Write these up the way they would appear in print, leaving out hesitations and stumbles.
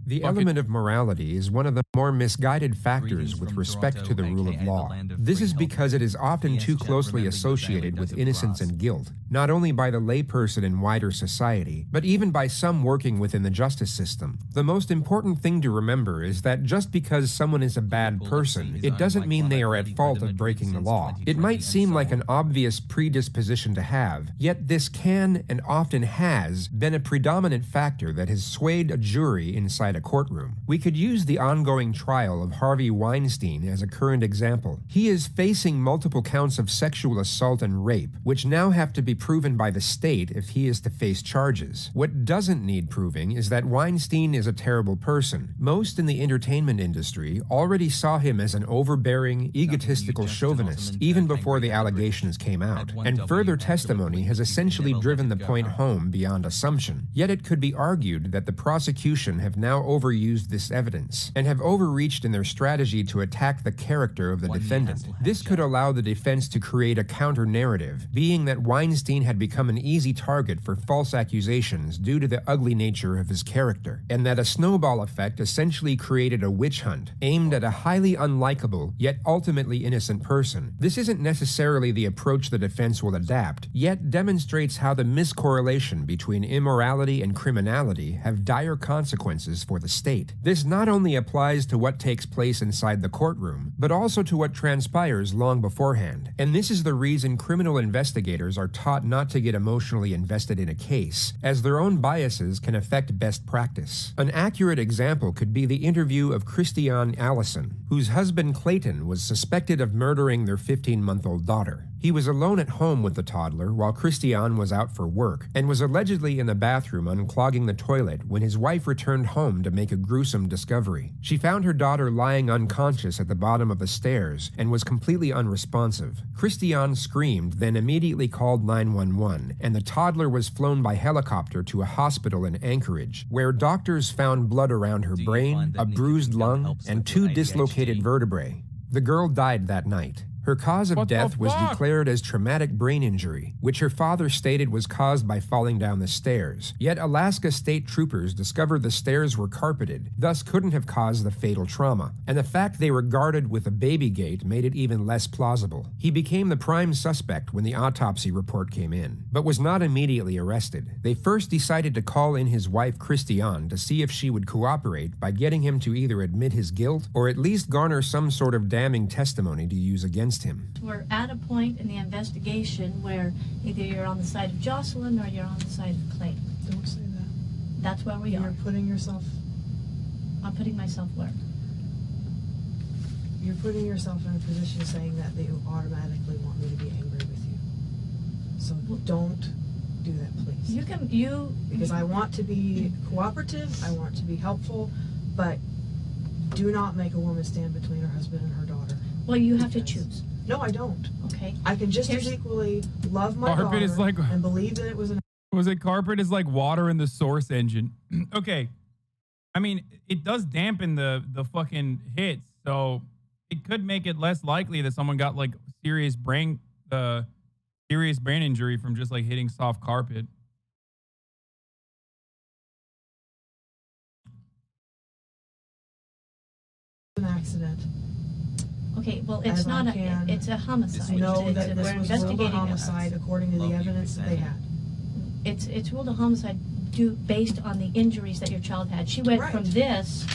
The element of morality is one of the more misguided factors with respect to the rule of law. This is because it is often too closely associated with innocence and guilt, not only by the layperson in wider society, but even by some working within the justice system. The most important thing to remember is that just because someone is a bad person, it doesn't mean they are at fault of breaking the law. It might seem like an obvious predisposition to have, yet this can and often has been a predominant factor that has swayed a jury inside a courtroom. We could use the ongoing trial of Harvey Weinstein as a current example. He is facing multiple counts of sexual assault and rape, which now have to be proven by the state if he is to face charges. What doesn't need proving is that Weinstein is a terrible person. Most in the entertainment industry already saw him as an overbearing, egotistical chauvinist, even before the allegations came out, and further testimony has essentially driven the point home beyond assumption. Yet it could be argued that the prosecution have now overused this evidence, and have overreached in their strategy to attack the character of the defendant. This could allow the defense to create a counter-narrative, being that Weinstein had become an easy target for false accusations due to the ugly nature of his character, and that a snowball effect essentially created a witch hunt, aimed at a highly unlikable, yet ultimately innocent person. This isn't necessarily the approach the defense will adapt, yet demonstrates how the miscorrelation between immorality and criminality have dire consequences for the state. This not only applies to what takes place inside the courtroom, but also to what transpires long beforehand. And this is the reason criminal investigators are taught not to get emotionally invested in a case, as their own biases can affect best practice. An accurate example could be the interview of Christianne Allison, whose husband Clayton was suspected of murdering their 15-month-old daughter. He was alone at home with the toddler while Christianne was out for work, and was allegedly in the bathroom unclogging the toilet when his wife returned home to make a gruesome discovery. She found her daughter lying unconscious at the bottom of the stairs and was completely unresponsive. Christianne screamed, then immediately called 911, and the toddler was flown by helicopter to a hospital in Anchorage, where doctors found blood around her brain, a bruised lung, and 2 dislocated vertebrae. The girl died that night. Her cause of death was declared as traumatic brain injury, which her father stated was caused by falling down the stairs. Yet Alaska state troopers discovered the stairs were carpeted, thus couldn't have caused the fatal trauma, and the fact they were guarded with a baby gate made it even less plausible. He became the prime suspect when the autopsy report came in, but was not immediately arrested. They first decided to call in his wife Christianne to see if she would cooperate by getting him to either admit his guilt or at least garner some sort of damning testimony to use against him. We're at a point in the investigation where either you're on the side of Jocelyn or you're on the side of Clayton. Don't say that. That's where we are. You're putting yourself... I'm putting myself where? You're putting yourself in a position saying that they automatically want me to be angry with you. So don't do that, please. Because I want to be cooperative, I want to be helpful, but do not make a woman stand between her husband and her daughter. Well, you have to choose. No, I don't. Okay. I can just as equally love my daughter and believe that it was an... Was it carpet is like water in the source engine? Okay. I mean, it does dampen the fucking hits, so it could make it less likely that someone got like serious brain injury from just like hitting soft carpet. An accident. Okay, well, it's not it's a homicide. Know that this was ruled a homicide according to the evidence that they had. It's ruled a homicide based on the injuries that your child had. She went from this,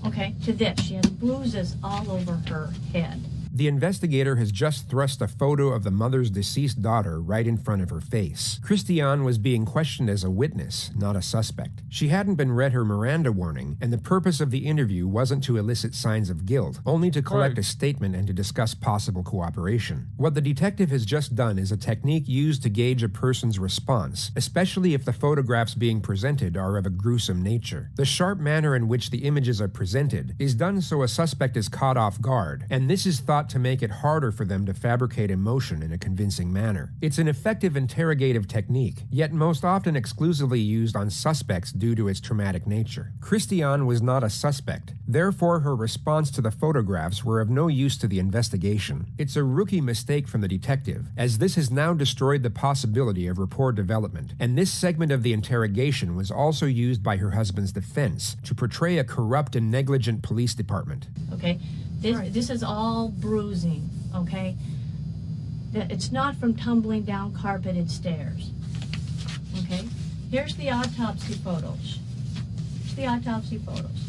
to this. She has bruises all over her head. The investigator has just thrust a photo of the mother's deceased daughter right in front of her face. Christianne was being questioned as a witness, not a suspect. She hadn't been read her Miranda warning, and the purpose of the interview wasn't to elicit signs of guilt, only to collect a statement and to discuss possible cooperation. What the detective has just done is a technique used to gauge a person's response, especially if the photographs being presented are of a gruesome nature. The sharp manner in which the images are presented is done so a suspect is caught off guard, and this is thought thought to make it harder for them to fabricate emotion in a convincing manner. It's an effective interrogative technique, yet most often exclusively used on suspects due to its traumatic nature. Christianne was not a suspect, therefore her response to the photographs were of no use to the investigation. It's a rookie mistake from the detective, as this has now destroyed the possibility of rapport development, and this segment of the interrogation was also used by her husband's defense to portray a corrupt and negligent police department. Okay, this is all bruising, okay? It's not from tumbling down carpeted stairs, okay? Here's the autopsy photos. Here's the autopsy photos.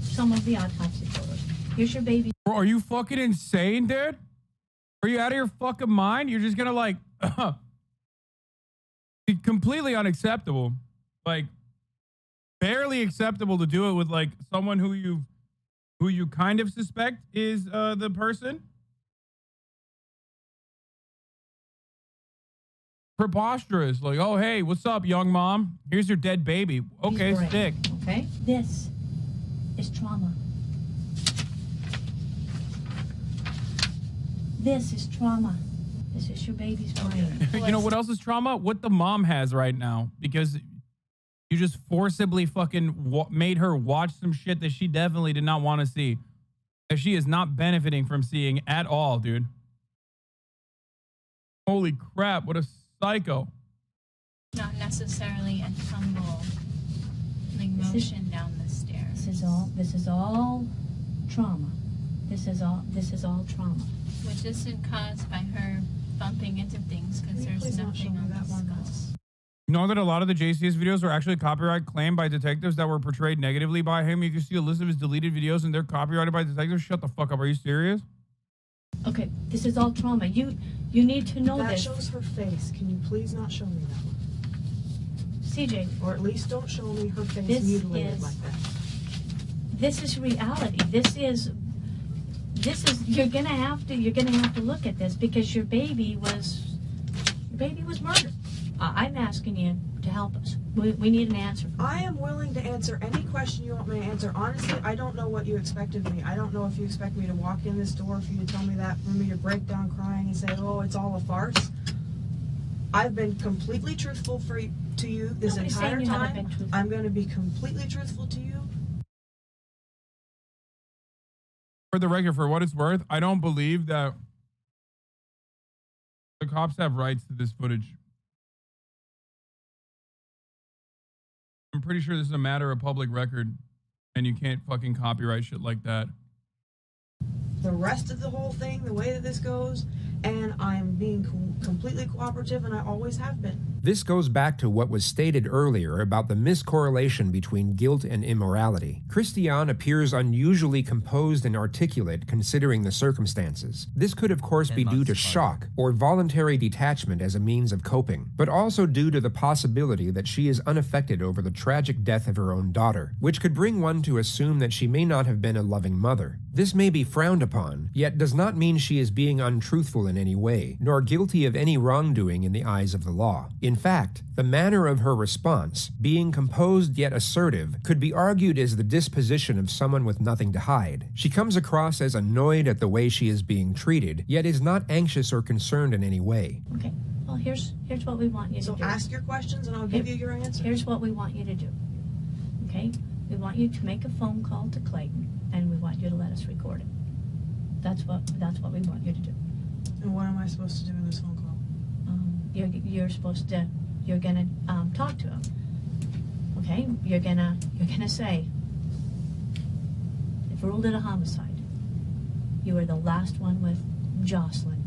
Some of the autopsy photos. Here's your baby. Bro, are you fucking insane, dude? Are you out of your fucking mind? You're just gonna like be completely unacceptable. Like barely acceptable to do it with like someone who you kind of suspect is the person. Preposterous. Like, oh hey, what's up, young mom? Here's your dead baby. Okay, stick. Okay, this is trauma. This is trauma. This is your baby's brain. You know what else is trauma? What the mom has right now, because you just forcibly fucking made her watch some shit that she definitely did not want to see, that she is not benefiting from seeing at all, dude. Holy crap, what a psycho. Not necessarily a tumble, like motion down the stairs. This is all trauma. This is all trauma. Which isn't caused by her bumping into things, because there's nothing on the skull. You know that a lot of the JCS videos were actually copyright claimed by detectives that were portrayed negatively by him. You can see a list of his deleted videos and they're copyrighted by detectives. Shut the fuck up. Are you serious? Okay, this is all trauma. You need to know that this. That shows her face. Can you please not show me that one? CJ. Or at least don't show me her face mutilated like that. This is reality. This is you're gonna have to look at this, because your baby was murdered. I'm asking you to help us. We need an answer. I am willing to answer any question you want me to answer. Honestly, I don't know what you expect of me. I don't know if you expect me to walk in this door, for you to tell me that, for me to break down crying and say, oh, it's all a farce. I've been completely truthful to you this entire time. I'm going to be completely truthful to you. For the record, for what it's worth, I don't believe that the cops have rights to this footage. I'm pretty sure this is a matter of public record, and you can't fucking copyright shit like that. The rest of the whole thing, the way that this goes, and I'm being completely cooperative, and I always have been. This goes back to what was stated earlier about the miscorrelation between guilt and immorality. Christianne appears unusually composed and articulate considering the circumstances. This could of course be due to shock or voluntary detachment as a means of coping, but also due to the possibility that she is unaffected over the tragic death of her own daughter, which could bring one to assume that she may not have been a loving mother. This may be frowned upon, yet does not mean she is being untruthful in any way, nor guilty of any wrongdoing in the eyes of the law. In fact, the manner of her response, being composed yet assertive, could be argued as the disposition of someone with nothing to hide. She comes across as annoyed at the way she is being treated, yet is not anxious or concerned in any way. Okay, well here's what we want you to do. So ask your questions and I'll give you your answer. Here's what we want you to do. Okay? We want you to make a phone call to Clayton, and we want you to let us record it. That's what we want you to do. And what am I supposed to do in this phone call? You're gonna talk to him. Okay? You're gonna say, if ruled it a homicide, you were the last one with Jocelyn.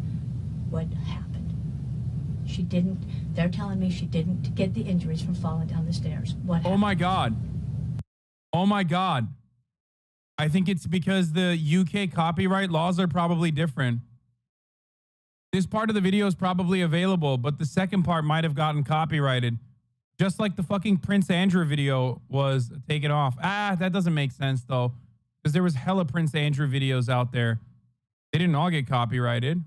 What happened? They're telling me she didn't get the injuries from falling down the stairs. What happened? Oh my God. Oh my God. I think it's because the UK copyright laws are probably different. This part of the video is probably available, but the second part might have gotten copyrighted. Just like the fucking Prince Andrew video was taken off. That doesn't make sense though, because there was hella Prince Andrew videos out there. They didn't all get copyrighted.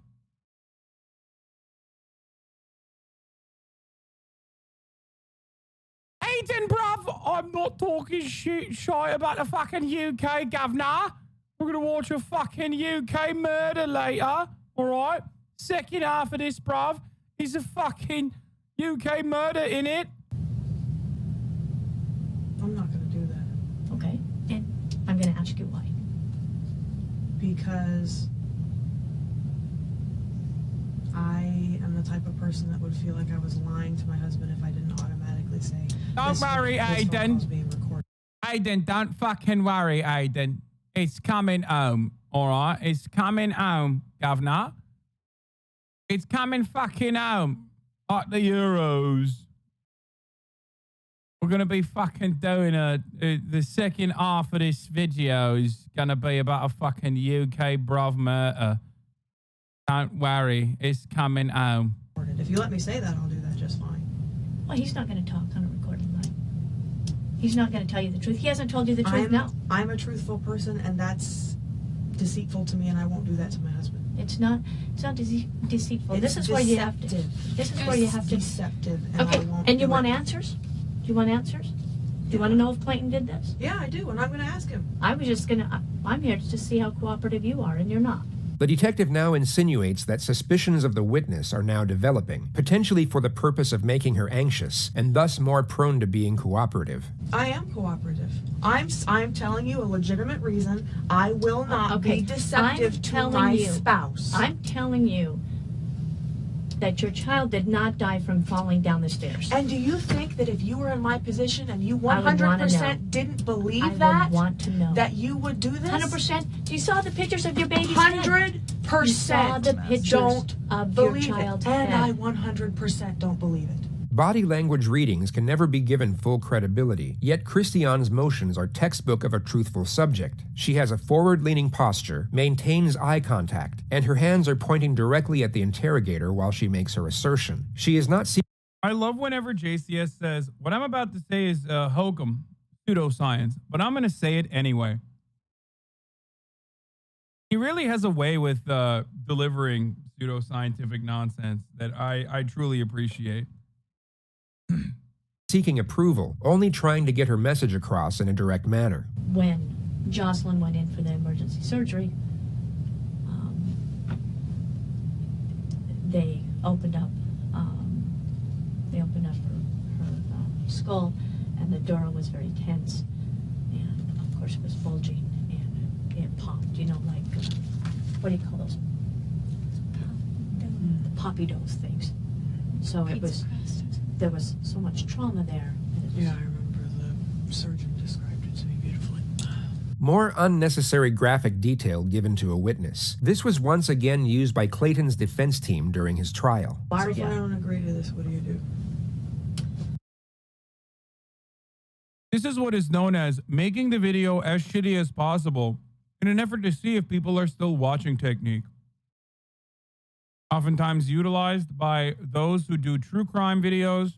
Aiden, bruv, I'm not talking shit about the fucking UK, governor. We're going to watch a fucking UK murder later. All right? Second half of this, bruv, is a fucking UK murder in it. I'm not going to do that. Okay. And I'm going to ask you why. Because I am the type of person that would feel like I was lying to my husband if I didn't automatically say, Don't worry, this phone Aiden. call's being recorded. Aiden, don't fucking worry, Aiden. It's coming home, all right? It's coming home, governor. It's coming fucking home. Like the Euros. We're going to be fucking doing the second half of this video is going to be about a fucking UK bruv murder. Don't worry, it's coming home. If you let me say that, I'll do that just fine. Well, he's not going to talk on a recording line. He's not going to tell you the truth. He hasn't told you the truth now. I'm a truthful person, and that's deceitful to me, and I won't do that to my husband. It's not deceitful. It's this is where you have to. This is where you have to. Deceptive. And Okay, I won't and you do want it. answers? Do you want answers? Do you want to know if Clayton did this? Yeah, I do, and I'm going to ask him. I was just going to. I'm here to see how cooperative you are, and you're not. The detective now insinuates that suspicions of the witness are now developing, potentially for the purpose of making her anxious, and thus more prone to being cooperative. I am cooperative. I'm telling you a legitimate reason. I will not be deceptive to my spouse. I'm telling you that your child did not die from falling down the stairs. And do you think that if you were in my position and you I would wanna 100% didn't believe I that, would want to know. that you would do this? 100%. You saw the pictures of your baby's head. 100%. You saw the pictures don't of your believe child's it. And head. I 100% don't believe it. Body language readings can never be given full credibility, yet Christianne's motions are textbook of a truthful subject. She has a forward-leaning posture, maintains eye contact, and her hands are pointing directly at the interrogator while she makes her assertion. She is not I love whenever JCS says, what I'm about to say is hokum, pseudoscience, but I'm going to say it anyway. He really has a way with delivering pseudoscientific nonsense that I truly appreciate. seeking approval, only trying to get her message across in a direct manner. When Jocelyn went in for the emergency surgery, they opened up her skull, and the dura was very tense, and of course it was bulging, and it popped. You know, like what do you call those? The poppy dose things. So it was. There was so much trauma there. Yeah, I remember the surgeon described it to me beautifully. More unnecessary graphic detail given to a witness. This was once again used by Clayton's defense team during his trial. So if I don't agree to this, what do you do? This is what is known as making the video as shitty as possible in an effort to see if people are still watching technique. Oftentimes utilized by those who do true crime videos.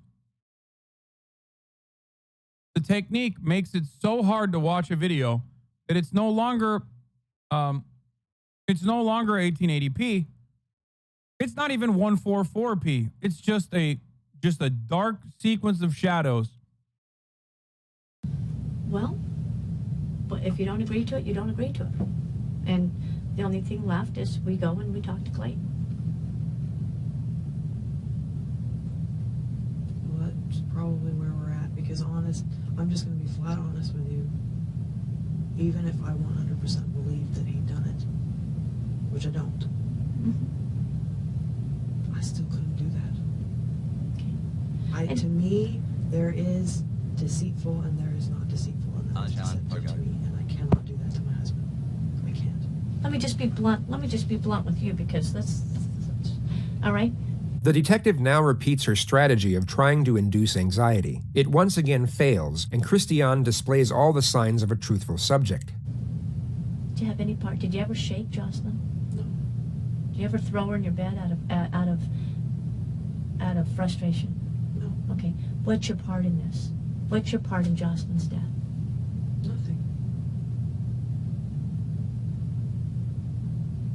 The technique makes it so hard to watch a video that it's no longer 1880p. It's not even 144p. It's just a dark sequence of shadows. Well, but if you don't agree to it, you don't agree to it. And the only thing left is we go and we talk to Clayton. Well, that's probably where we're at, because I'm just going to be flat honest with you. Even if I 100% believe that he'd done it, which I don't, I still couldn't do that. Okay. To me, there is deceitful and there is not deceitful, and that is deceptive to me, and I cannot do that to my husband. I can't. Let me just be blunt. With you, because that's all right. The detective now repeats her strategy of trying to induce anxiety. It once again fails, and Christianne displays all the signs of a truthful subject. Do you have any part? Did you ever shake Jocelyn? No. Did you ever throw her in your bed out of frustration? No. Okay. What's your part in this? What's your part in Jocelyn's death? Nothing.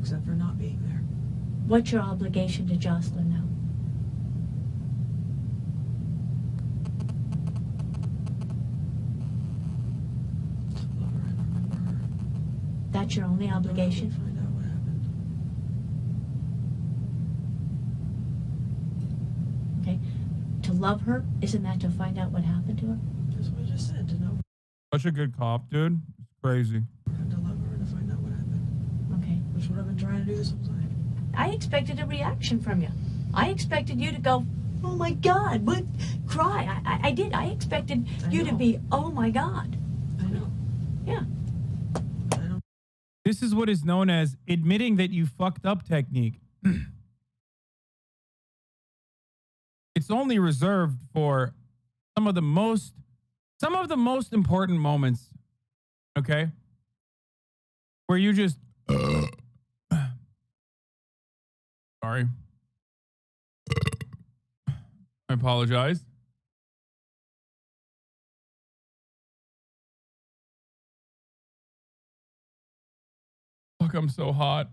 Except for not being there. What's your obligation to Jocelyn now? Love her and remember her. that your only obligation? Find out what happened. Okay. To love her, isn't that to find out what happened to her? That's what I just said, to know. Such a good cop, dude. It's crazy. And to love her and to find out what happened. Okay. Which is what I've been trying to do this whole time. I expected a reaction from you. I expected you to go, oh my God, what? Cry. I did. I expected you to be, oh my God. I know. Yeah. I know. This is what is known as admitting that you fucked up technique. It's only reserved for some of the most important moments, okay? Where you just sorry. I apologize. Fuck, I'm so hot.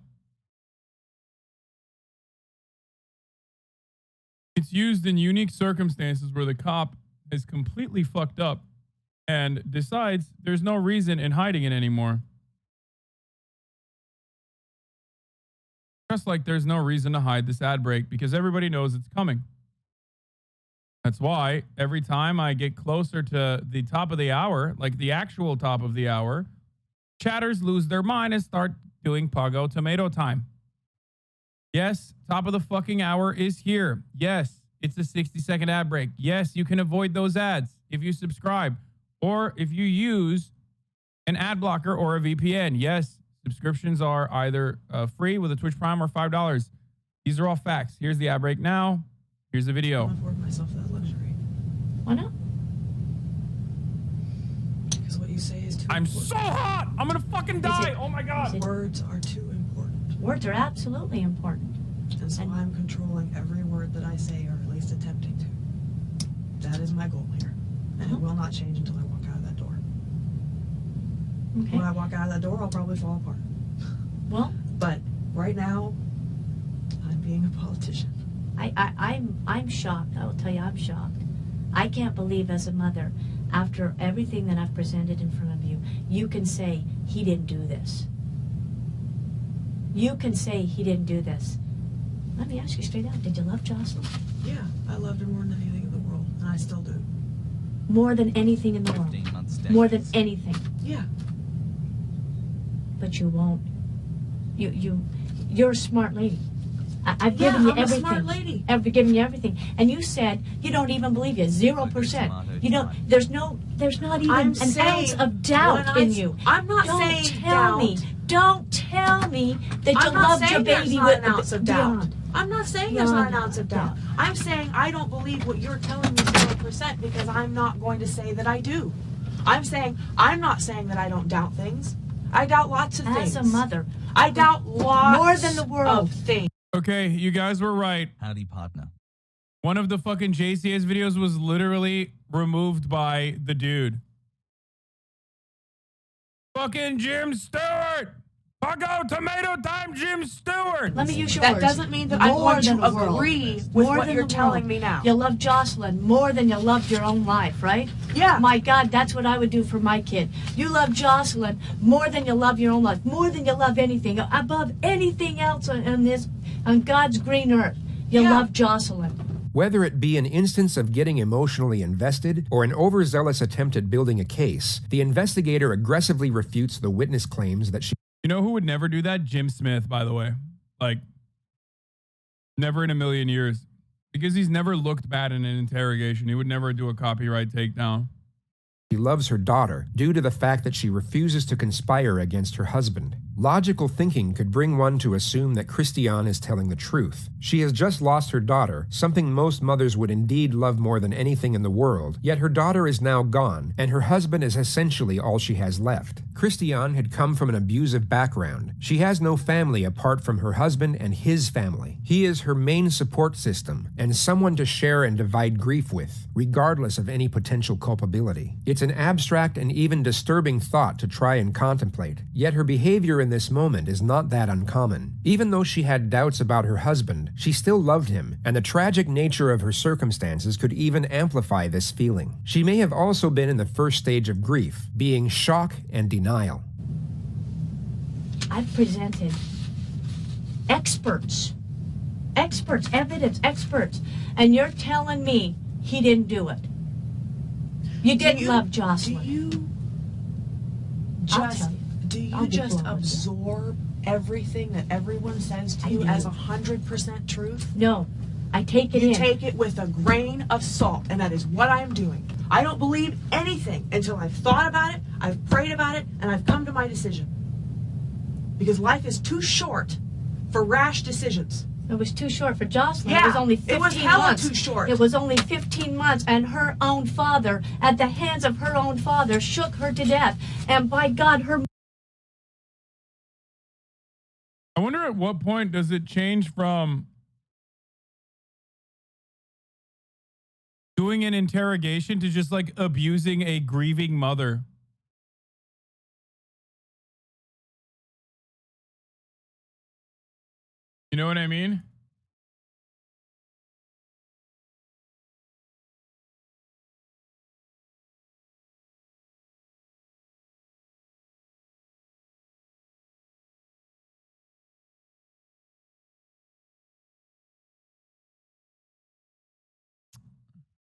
It's used in unique circumstances where the cop is completely fucked up and decides there's no reason in hiding it anymore. Just like there's no reason to hide this ad break because everybody knows it's coming. That's why every time I get closer to the top of the hour, like the actual top of the hour, chatters lose their mind and start doing Pogo Tomato time. Yes, top of the fucking hour is here. Yes, it's a 60-second ad break. Yes, you can avoid those ads if you subscribe or if you use an ad blocker or a VPN. Yes, subscriptions are either free with a Twitch Prime or $5. These are all facts. Here's the ad break now. Here's the video. I can't afford myself that luxury. Why not? Because what you say is too I'm important. so hot. I'm going to fucking die. Oh my God. Words are too important. Words are absolutely important. And so I'm controlling every word that I say, or at least attempting to. That is my goal here. And it will not change until I walk out of that door. Okay. When I walk out of that door, I'll probably fall apart. Well, But right now, I'm being a politician. I'm shocked. I will tell you, I'm shocked. I can't believe as a mother, after everything that I've presented in front of you, you can say he didn't do this. You can say he didn't do this. Let me ask you straight out, did you love Jocelyn? Yeah, I loved her more than anything in the world, and I still do. More than anything in the world. More than anything. Yeah. But you won't. You're a smart lady. I've given you I'm everything. a smart lady. I've given you everything, and you said you don't even believe you. 0%. You don't. There's not even an ounce of doubt in you. I'm not saying Don't tell me that you loved your baby with an ounce of doubt. beyond. I'm not saying there's not an ounce of doubt. I'm saying I don't believe what you're telling me 0% because I'm not going to say that I do. I'm not saying that I don't doubt things. I doubt lots of things. As a mother, I doubt lots more than the world of things. Okay, you guys were right. Howdy, partner. One of the fucking JCS videos was literally removed by the dude. Fucking Jim Stewart! Pogo Tomato time, Jim Stewart! Let me use your That words. doesn't mean that I'm More going to than the world. agree with More what than you're the telling world. me now. You love Jocelyn more than you loved your own life, right? Yeah. My God, that's what I would do for my kid. You love Jocelyn more than you love your own life, more than you love anything, above anything else on God's green earth. You love Jocelyn. Whether it be an instance of getting emotionally invested or an overzealous attempt at building a case, the investigator aggressively refutes the witness claims that she You know who would never do that? Jim Smith, by the way. Like, never in a million years. Because he's never looked bad in an interrogation. He would never do a copyright takedown. loves her daughter due to the fact that she refuses to conspire against her husband. Logical thinking could bring one to assume that Christianne is telling the truth. She has just lost her daughter, something most mothers would indeed love more than anything in the world, yet her daughter is now gone, and her husband is essentially all she has left. Christianne had come from an abusive background. She has no family apart from her husband and his family. He is her main support system, and someone to share and divide grief with, regardless of any potential culpability. It's an abstract and even disturbing thought to try and contemplate, yet her behavior in this moment is not that uncommon. Even though she had doubts about her husband, she still loved him, and the tragic nature of her circumstances could even amplify this feeling. She may have also been in the first stage of grief, being shock and denial. I've presented experts, evidence, experts, and you're telling me he didn't do it. You didn't love Jocelyn. Do you just absorb everything that everyone says to you as 100% truth? No, I take it in. You take it with a grain of salt, and that is what I am doing. I don't believe anything until I've thought about it, I've prayed about it, and I've come to my decision. Because life is too short for rash decisions. It was too short for Jocelyn. Yeah, it was only 15 months. it was hella too short. It was only 15 months, and her own father, at the hands of her own father, shook her to death. And by God, her... I wonder at what point does it change from doing an interrogation to just like abusing a grieving mother? You know what I mean?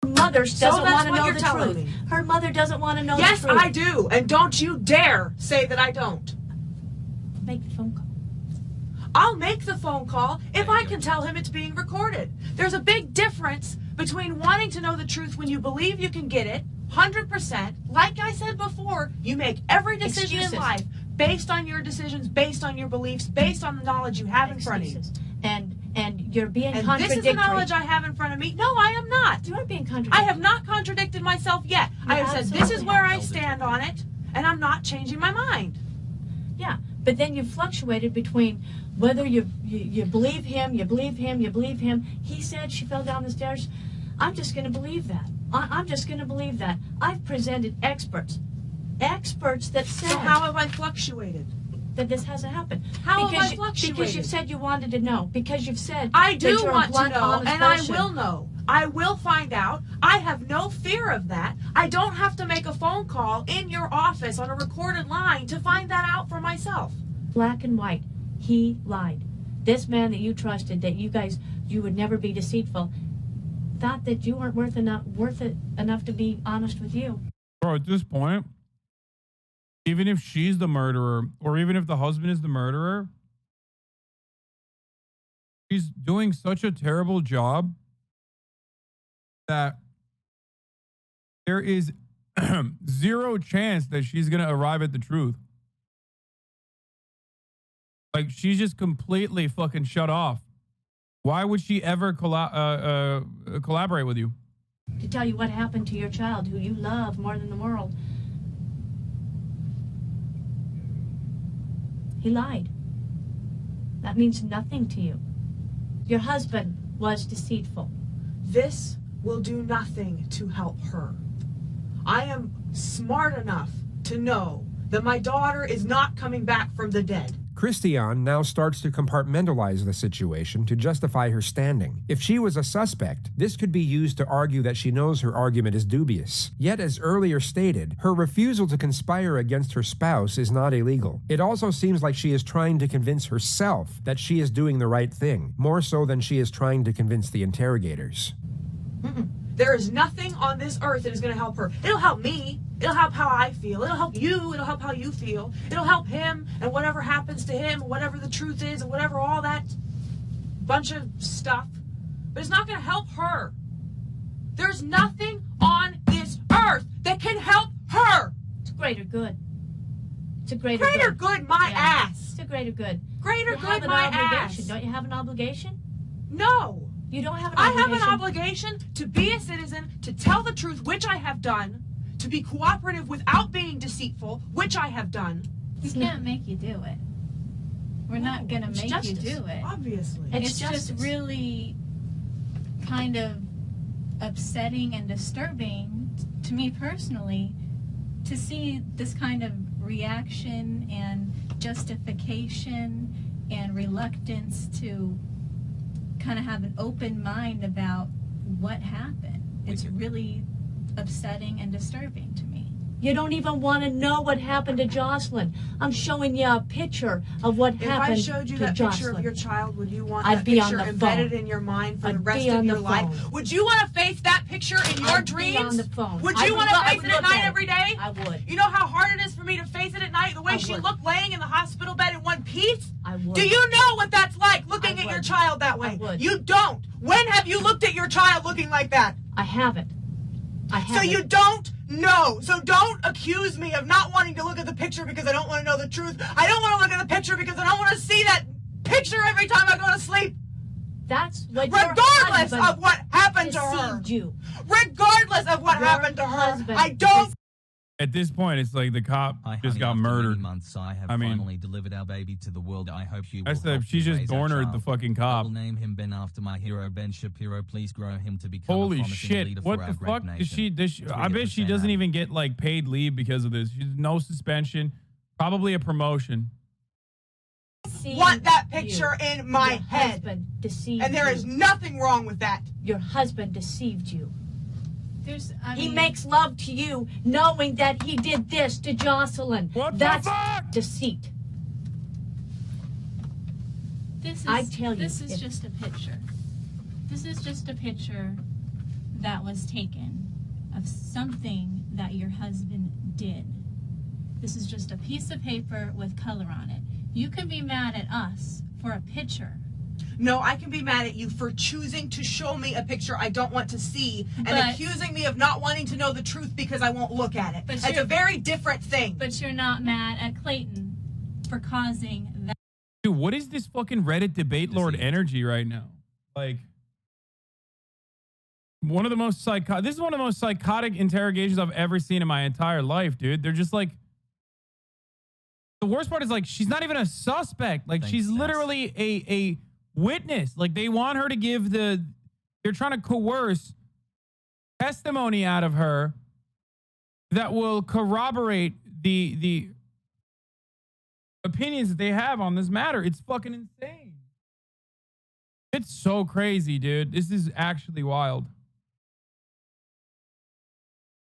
Mother doesn't want to know the truth. Her mother doesn't want to know the truth. Yes, I do. And don't you dare say that I don't. Make the phone call. I'll make the phone call if I can tell him it's being recorded. There's a big difference between wanting to know the truth when you believe you can get it, 100%. Like I said before, you make every decision in life based on your decisions, based on your beliefs, based on the knowledge you have in front of you. And you're being contradictory. This is the knowledge I have in front of me. No, I am not. You are being contradictory. I have not contradicted myself yet. I have said this is where I stand on it, and I'm not changing my mind. Yeah, but then you fluctuated between whether you believe him, you believe him, you believe him. He said she fell down the stairs. I'm just going to believe that. I'm just going to believe that. I've presented experts that said... So how have I fluctuated? That this hasn't happened. How have I fluctuated? Because you've said you wanted to know. Because you've said I do that you're want a blunt, to know, honest and person. I will know. I will find out. I have no fear of that. I don't have to make a phone call in your office on a recorded line to find that out for myself. Black and white. He lied. This man that you trusted, that you would never be deceitful, thought that you weren't worth it enough to be honest with you. Bro, at this point, even if she's the murderer, or even if the husband is the murderer, she's doing such a terrible job that there is zero chance that she's going to arrive at the truth. Like, she's just completely fucking shut off. Why would she ever collaborate with you? To tell you what happened to your child, who you love more than the world. He lied. That means nothing to you. Your husband was deceitful. This will do nothing to help her. I am smart enough to know that my daughter is not coming back from the dead. Christianne now starts to compartmentalize the situation to justify her standing. If she was a suspect, this could be used to argue that she knows her argument is dubious. Yet, as earlier stated, her refusal to conspire against her spouse is not illegal. It also seems like she is trying to convince herself that she is doing the right thing, more so than she is trying to convince the interrogators. There is nothing on this earth that is going to help her. It'll help me. It'll help how I feel. It'll help you. It'll help how you feel. It'll help him and whatever happens to him, whatever the truth is, and whatever all that bunch of stuff. But it's not going to help her. There's nothing on this earth that can help her. It's greater good. It's a greater good my ass. It's a greater good. Greater you good have an my obligation. ass. Don't you have an obligation? No. You don't have an I obligation. have an obligation to be a citizen, to tell the truth, which I have done, to be cooperative without being deceitful, which I have done. We can't make you do it. We're not going to make justice, you do it. Obviously. It's just really kind of upsetting and disturbing to me personally to see this kind of reaction and justification and reluctance to kind of have an open mind about what happened. It's really upsetting and disturbing to me. You don't even want to know what happened to Jocelyn. I'm showing you a picture of what happened to Jocelyn. If I showed you that picture of your child, would you want I'd that be on picture the embedded phone. in your mind for I'd the rest be of on your the life? phone. Would you want to face that picture in your I'd dreams? be on the phone. Would you want to face it at night every day? I would. You know how hard it is for me to face it at night, the way I she would. looked laying in the hospital bed in one piece? I would. Do you know what that's like, looking I at your would. child that way? I would. You don't. When have you looked at your child looking like that? I haven't. I haven't. So you don't know. So don't accuse me of not wanting to look at the picture because I don't want to know the truth. I don't want to look at the picture because I don't want to see that picture every time I go to sleep. That's what Regardless of what happened to her. deceived you. Regardless of what Your happened to her. husband I don't. At this point, it's like the cop just got murdered. Months, I have I mean, finally delivered our baby to the world. I hope you will. I said help she to just raise our cornered child. the fucking I cop. will name him Ben after my hero, Ben Shapiro. Please grow him to become a Holy promising shit! leader What for the our great fuck? nation. Does she? I bet she doesn't even get like paid leave because of this. She's no suspension, probably a promotion. Want that picture in my Your head. husband deceived And there you. is nothing wrong with that. Your husband deceived you. He mean, makes love to you knowing that he did this to Jocelyn. What That's the fuck? deceit. I I tell you, this is if- just a picture. This is just a picture that was taken of something that your husband did. This is just a piece of paper with color on it. You can be mad at us for a picture. No, I can be mad at you for choosing to show me a picture I don't want to see and But- accusing me of not wanting to know the truth because I won't look at it. But It's a very different thing. But you're not mad at Clayton for causing that. Dude, what is this fucking Reddit debate lord energy right now? Like, one of the most this is one of the most psychotic interrogations I've ever seen in my entire life, dude. They're just like, the worst part is like, she's not even a suspect. Like, she's literally a witness. Like, they want her to give they're trying to coerce testimony out of her that will corroborate the opinions that they have on this matter. It's fucking insane. It's so crazy, dude. This is actually wild.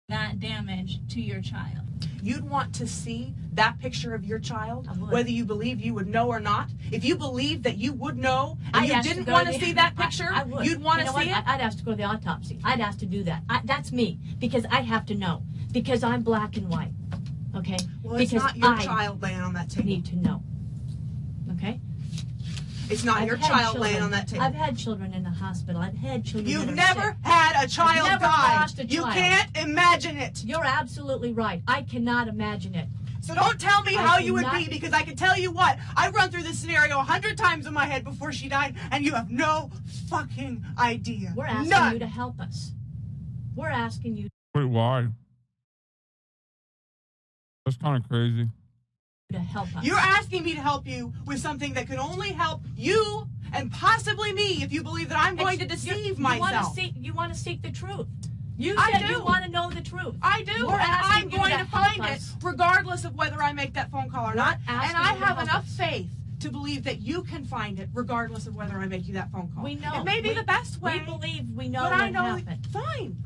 That damage to your child. You'd want to see that picture of your child, I would. whether you believe you would know or not. If you believe that you would know and you ask didn't go want to the- see that picture, I would. you'd want You to know see what? it? I'd ask to go to the autopsy. I'd ask to do that. That's me, because I have to know, because I'm black and white. Okay? Well, it's because not your I child laying on that table. need to know. Okay? It's not I've your had child children. laying on that table. I've had children in the hospital. I've had children. You've that are never sick. had a child never die. lost a You child. can't imagine it. You're absolutely right. I cannot imagine it. So don't tell me I how you would cannot- be, because I can tell you what. I've run through this scenario 100 times in my head before she died, and you have no fucking idea. We're asking None. you to help us. We're asking you Wait, why? That's kind of crazy. to help us. You're asking me to help you with something that could only help you and possibly me if you believe that I'm going to deceive myself. You want to seek the truth. You I said do. you want to know the truth. I do, We're and I'm asking you going to to help find it us. regardless of whether I make that phone call or not. And asking I you to have help enough us. faith to believe that you can find it regardless of whether I make you that phone call. We know. It may be the best way. We believe we know but what I know happened. fine.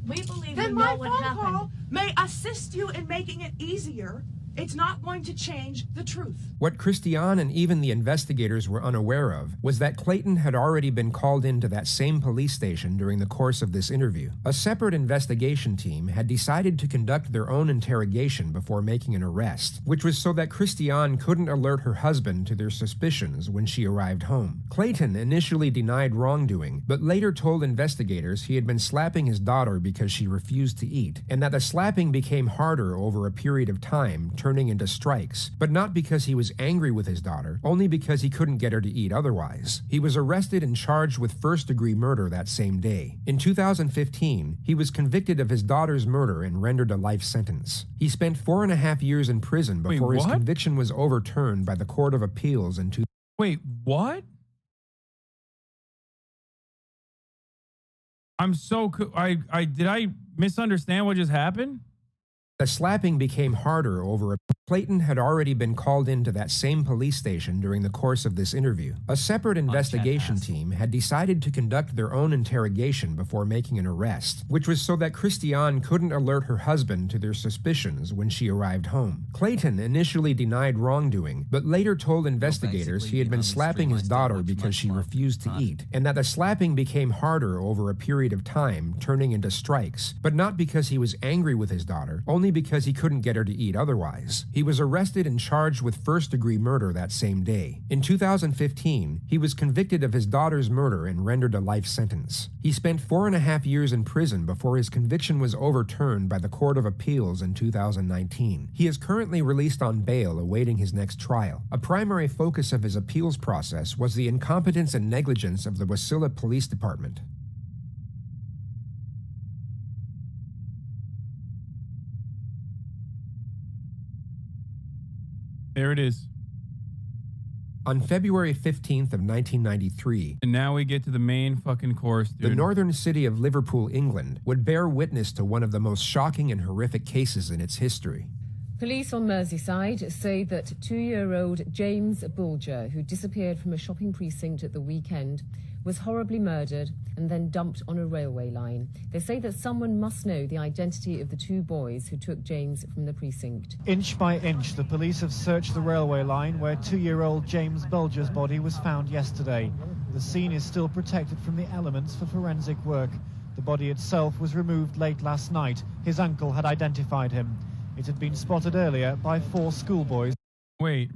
We believe Then we my know what phone happened. call may assist you in making it easier. It's not going to change the truth. What Christianne and even the investigators were unaware of was that Clayton had already been called into that same police station during the course of this interview. A separate investigation team had decided to conduct their own interrogation before making an arrest, which was so that Christianne couldn't alert her husband to their suspicions when she arrived home. Clayton initially denied wrongdoing, but later told investigators he had been slapping his daughter because she refused to eat, and that the slapping became harder over a period of time, turning into strikes, but not because he was angry with his daughter, only because he couldn't get her to eat otherwise. He was arrested and charged with first-degree murder that same day. In 2015, he was convicted of his daughter's murder and rendered a life sentence. He spent 4.5 years in prison Wait, before his what? conviction was overturned by the Court of Appeals in Wait, what? I'm so did I misunderstand what just happened? The slapping became harder over a Clayton had already been called into that same police station during the course of this interview. A separate investigation team had decided to conduct their own interrogation before making an arrest, which was so that Christianne couldn't alert her husband to their suspicions when she arrived home. Clayton initially denied wrongdoing, but later told investigators he had been slapping his daughter because she refused to eat, and that the slapping became harder over a period of time, turning into strikes, but not because he was angry with his daughter, only because he couldn't get her to eat otherwise. He was arrested and charged with first-degree murder that same day. In 2015, he was convicted of his daughter's murder and rendered a life sentence. He spent 4.5 years in prison before his conviction was overturned by the Court of Appeals in 2019. He is currently released on bail awaiting his next trial. A primary focus of his appeals process was the incompetence and negligence of the Wasilla Police Department. There it is. On February 15th of 1993, and now we get to the main fucking course, dude. The northern city of Liverpool, England, would bear witness to one of the most shocking and horrific cases in its history. Police on Merseyside say that 2-year-old James Bulger, who disappeared from a shopping precinct at the weekend, was horribly murdered and then dumped on a railway line. They say that someone must know the identity of the 2 boys who took James from the precinct. Inch by inch, the police have searched the railway line where 2-year-old James Bulger's body was found yesterday. The scene is still protected from the elements for forensic work. The body itself was removed late last night. His uncle had identified him. It had been spotted earlier by 4 schoolboys. Wait,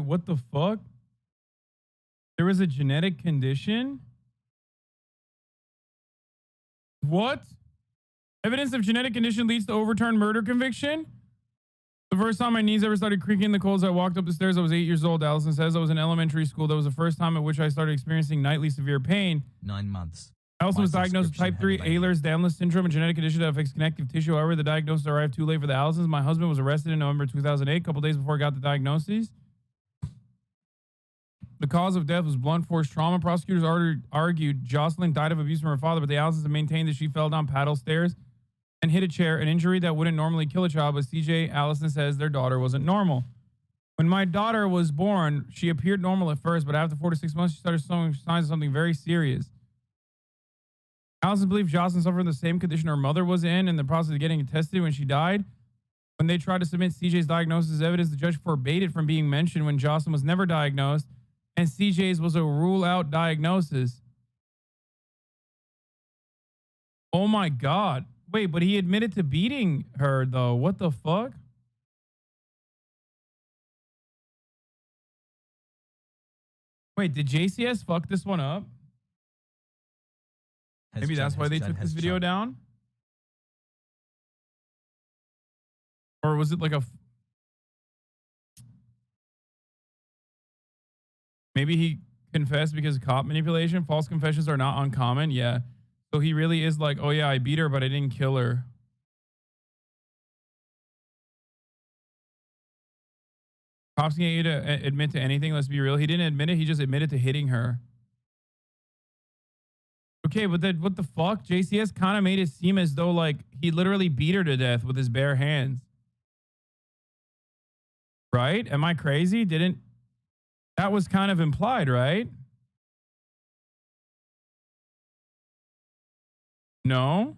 what the fuck? There was a genetic condition? What? Evidence of genetic condition leads to overturned murder conviction? The first time my knees ever started creaking in the cold as I walked up the stairs, I was 8 years old. Allison says I was in elementary school. That was the first time at which I started experiencing nightly severe pain. 9 months. Allison was diagnosed with type 3 Ehlers-Danlos syndrome, a genetic condition that affects connective tissue. However, the diagnosis arrived too late for the Allisons. My husband was arrested in November 2008, a couple days before I got the diagnosis. The cause of death was blunt force trauma. Prosecutors argued Jocelyn died of abuse from her father, but the Allisons have maintained that she fell down paddle stairs and hit a chair, an injury that wouldn't normally kill a child, but CJ Allison says their daughter wasn't normal. When my daughter was born, she appeared normal at first, but after 4 to 6 months, she started showing signs of something very serious. Allison believes Jocelyn suffered from the same condition her mother was in the process of getting tested when she died. When they tried to submit CJ's diagnosis as evidence, the judge forbade it from being mentioned when Jocelyn was never diagnosed, and CJ's was a rule-out diagnosis. Oh my God. Wait, but he admitted to beating her, though. What the fuck? Wait, did JCS fuck this one up? Maybe that's why they took this video down? Or was it like a... Maybe he confessed because of cop manipulation? False confessions are not uncommon. Yeah. So he really is like, oh yeah, I beat her, but I didn't kill her. Cops can get you to admit to anything. Let's be real. He didn't admit it. He just admitted to hitting her. Okay, but then what the fuck? JCS kind of made it seem as though like he literally beat her to death with his bare hands. Right? Am I crazy? That was kind of implied, right? No?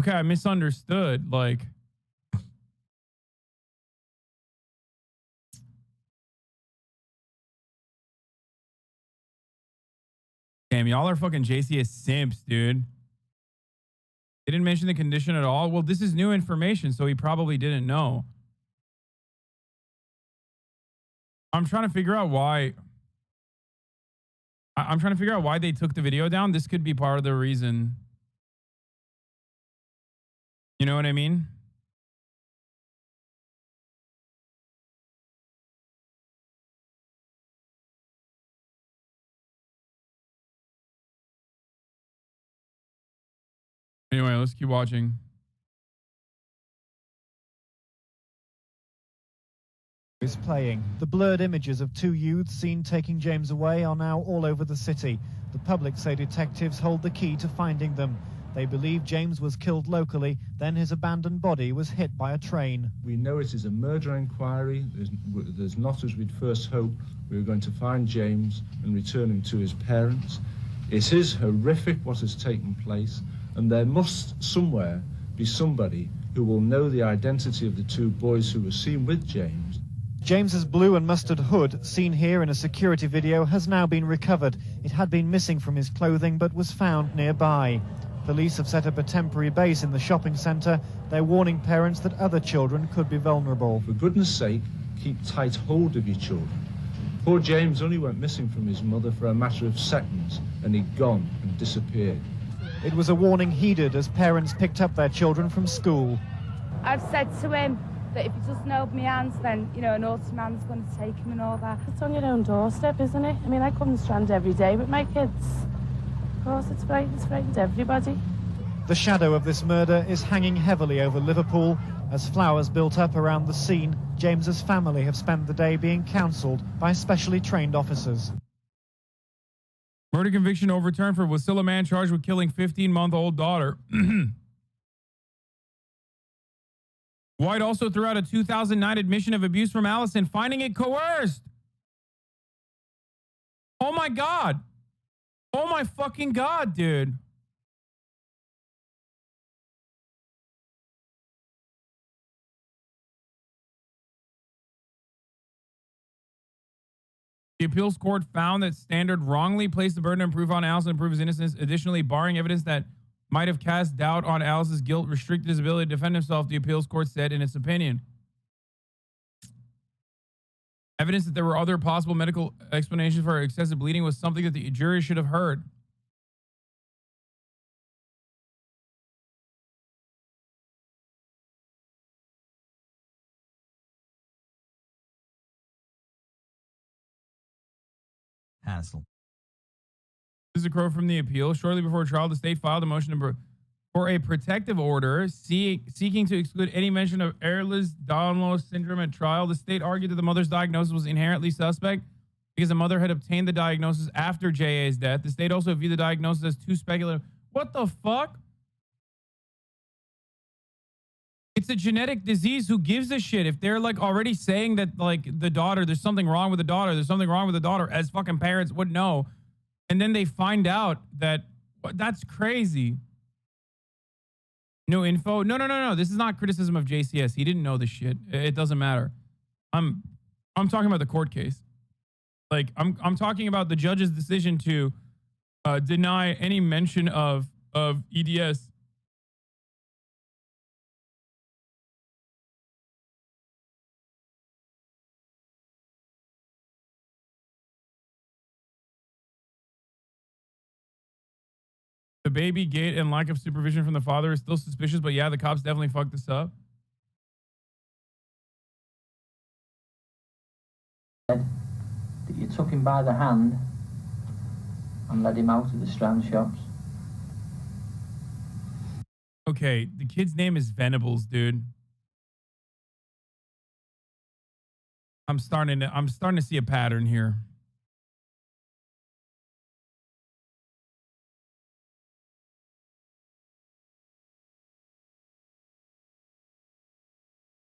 Okay, I misunderstood. Like, damn, y'all are fucking JCS simps, dude. They didn't mention the condition at all. Well, this is new information, so he probably didn't know. I'm trying to figure out why. I'm trying to figure out why they took the video down. This could be part of the reason. You know what I mean? Anyway, let's keep watching. Is playing. The blurred images of 2 youths seen taking James away are now all over the city. The public say detectives hold the key to finding them. They believe James was killed locally, then his abandoned body was hit by a train. We know it is a murder inquiry. There's not, as we'd first hoped, we were going to find James and return him to his parents. It is horrific what has taken place, and there must somewhere be somebody who will know the identity of the two boys who were seen with James. James's blue and mustard hood, seen here in a security video, has now been recovered. It had been missing from his clothing but was found nearby. Police have set up a temporary base in the shopping centre. They're warning parents that other children could be vulnerable. For goodness sake, keep tight hold of your children. Poor James only went missing from his mother for a matter of seconds, and he'd gone and disappeared. It was a warning heeded as parents picked up their children from school. I've said to him that if he doesn't hold my hands, then, you know, an naughty man's going to take him and all that. It's on your own doorstep, isn't it? I mean, I come to Strand every day with my kids. Of course, it's frightened everybody. The shadow of this murder is hanging heavily over Liverpool. As flowers built up around the scene, James's family have spent the day being counselled by specially trained officers. Murder conviction overturned for Wasilla man charged with killing 15-month-old daughter. White also threw out a 2009 admission of abuse from Allison, finding it coerced. Oh my God. Oh my fucking God, dude. The appeals court found that Standard wrongly placed the burden of proof on Allison to prove his innocence. Additionally, barring evidence that might have cast doubt on Allison's guilt, restricted his ability to defend himself, the appeals court said in its opinion. Evidence that there were other possible medical explanations for excessive bleeding was something that the jury should have heard. Hassle. This is a quote from the appeal. Shortly before trial, the state filed a motion for a protective order seeking to exclude any mention of Ehlers-Danlos syndrome at trial. The state argued that the mother's diagnosis was inherently suspect because the mother had obtained the diagnosis after J.A.'s death. The state also viewed the diagnosis as too speculative. What the fuck? It's a genetic disease. Who gives a shit? If they're like already saying that like the daughter, there's something wrong with the daughter, there's something wrong with the daughter, as fucking parents would know. And then they find out that that's crazy. No info. No. This is not criticism of JCS. He didn't know this shit. It doesn't matter. I'm talking about the court case. Like I'm talking about the judge's decision to deny any mention of EDS. The baby gate and lack of supervision from the father is still suspicious, but yeah, the cops definitely fucked this up. That you took him by the hand and led him out of the Strand shops. Okay, the kid's name is Venables, dude. I'm starting to see a pattern here.